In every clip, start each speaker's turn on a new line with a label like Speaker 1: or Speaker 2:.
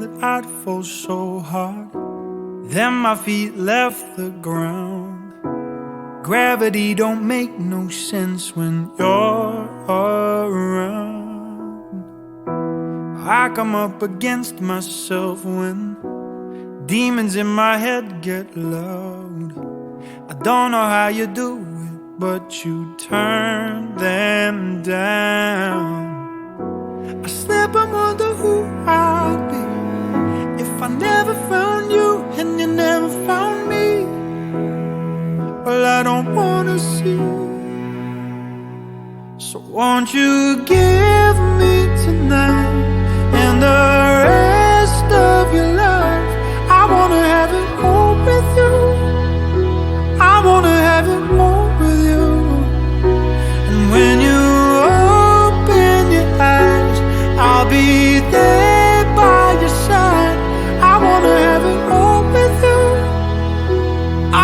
Speaker 1: that I'd fall so hard. Then my feet left the ground. Gravity don't make no sense when you're around. I come up against myself when demons in my head get loud. I don't know how you do it, but you turn them down. I slip and wonder who I'd be if I never found you and you never found me. Well, I don't wanna see. So won't you give me tonight and the rest of your life? I wanna have it all with you. I wanna have it all with you. And when you open your eyes, I'll be there by your side. I wanna have it all with you.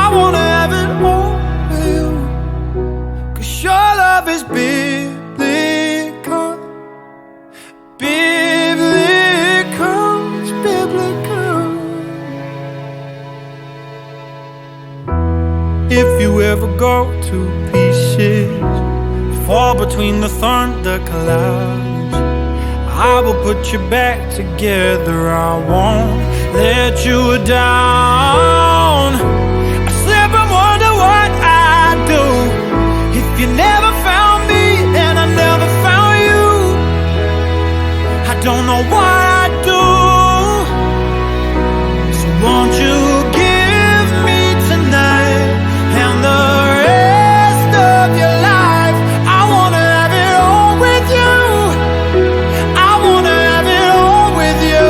Speaker 1: I wanna have it all with you. 'Cause your love is biblical. Biblical, it's biblical. If you ever go to pieces, fall between the thunder clouds, I will put you back together. I won't let you down. I slip and wonder what I'd do if you never found me and I never found you. I don't know what I'd do. So won't you give me tonight and the rest of your life? I wanna have it all with you. I wanna have it all with you.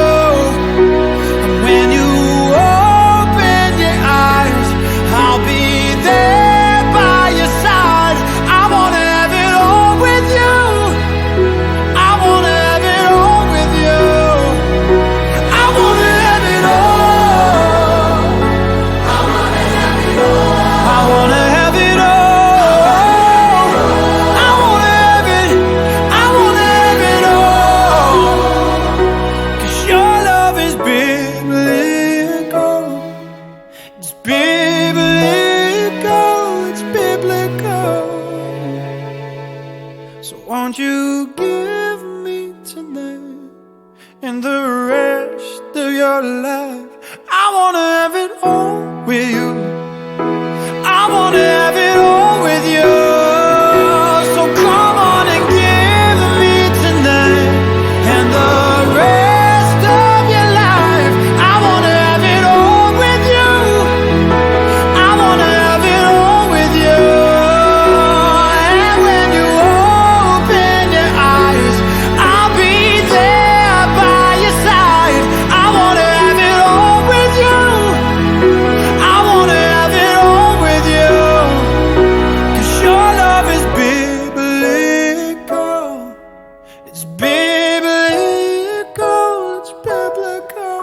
Speaker 1: And when you open your eyes, I'll be there by your side. I wanna have it all with you. I wanna have it all with you. I wanna have it all. I wanna have it all. I wanna have it all. I wanna have it. I wanna have it all. 'Cause your love is biblical. It's biblical. It's biblical. So won't you give me tonight and the rest of your life? I wanna have it all with you. I wanna have it all with you. So come on and give me tonight and the rest of your life. I wanna have it all with you. I wanna have it all with you. And when you open your eyes, I'll be there by your side. I wanna have it all with you. I wanna have it all with you. 'Cause your love is biblical. It's biblical. It's biblical.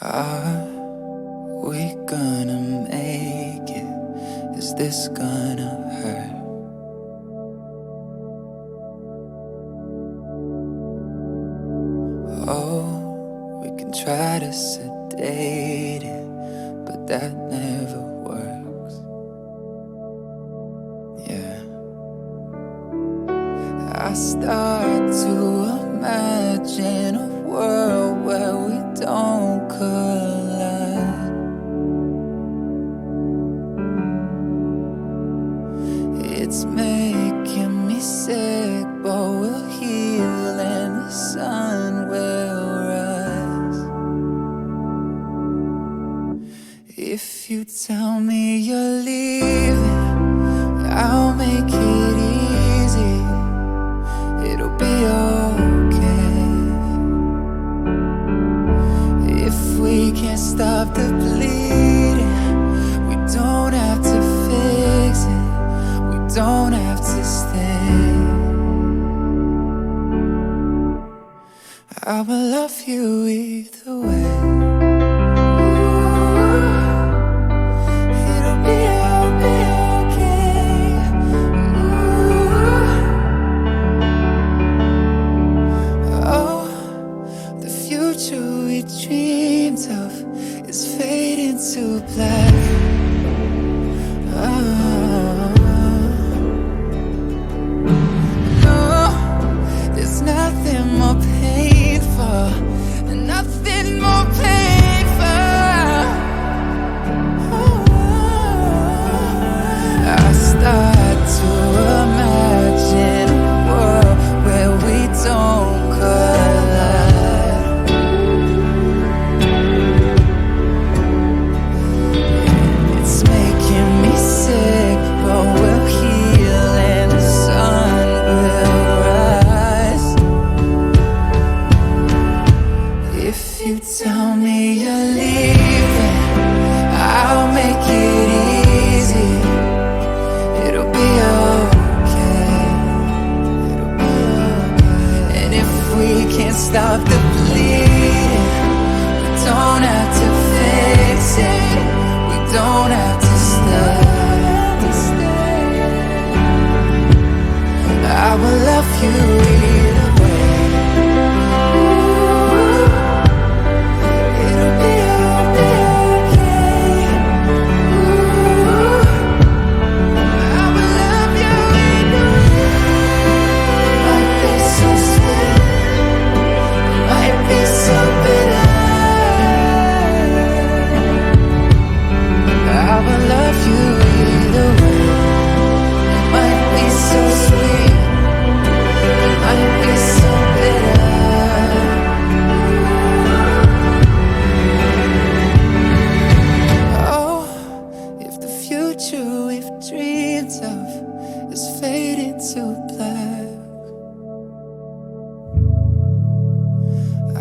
Speaker 2: Are we gonna make it? Is this gonna hurt? Oh, we can try to sedate it, but that never works. Yeah. I start to imagine a world where we don't collide. It's making me sick, but we'll heal and the sun will rise. If you tell me you're leaving, I'll make it easy. It'll be okay. If we can't stop the bleeding, we don't have to fix it. We don't have to stay. I will love you either way. It'll stop the bleeding, we don't have to fix it, we don't have to stay. I will love you either way. It'll be okay. I will love you either way. Might be so sweet, might be so bitter. I will love you either way. Might be so sweet, might be so bitter. Oh, if the future we've dreamed of is fading to black,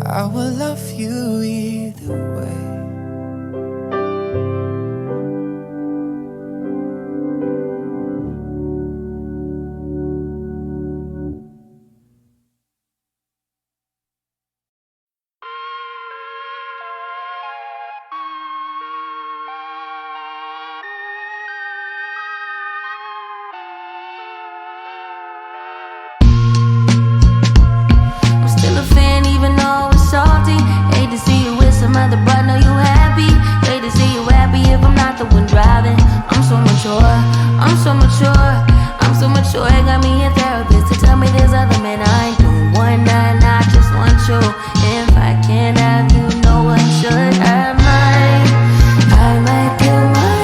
Speaker 2: I will love you either way.
Speaker 3: I'm still a fan even though it's salty. Hate to see you with some other, but know you happy. Hate to see you happy if I'm not the one driving. I'm so mature, I'm so mature, I'm so mature. It got me a therapist to tell me there's other men I ain't doing one night, I just want you. If I can't have you, no one should have mine. I might kill my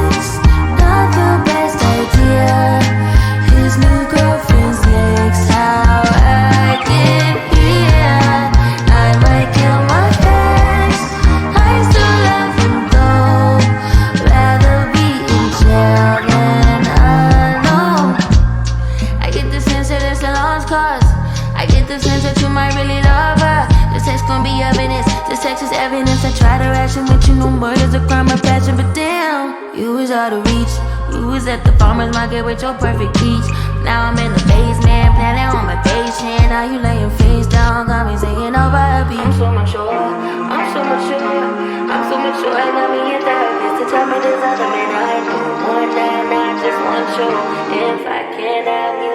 Speaker 3: ex, not the best idea. His new girlfriend's next, how I get here. I might kill my ex, I still love him though. Rather be in jail than alone. I get the sense that it's a lost cause. I get the sense that you might really love her. This text gon' be evidence, this text is evidence. I try to ration with you, no murder's a crime of passion. But damn, you was out of reach. You was at the farmer's market with your perfect peach. Now I'm in the basement, planning on my patient. Now you laying face down, got me singing over a beat. I'm so mature, I'm so mature, I'm so mature. I got me a therapist to tell me there's other men I know. One night, I just want you. If I can't have you,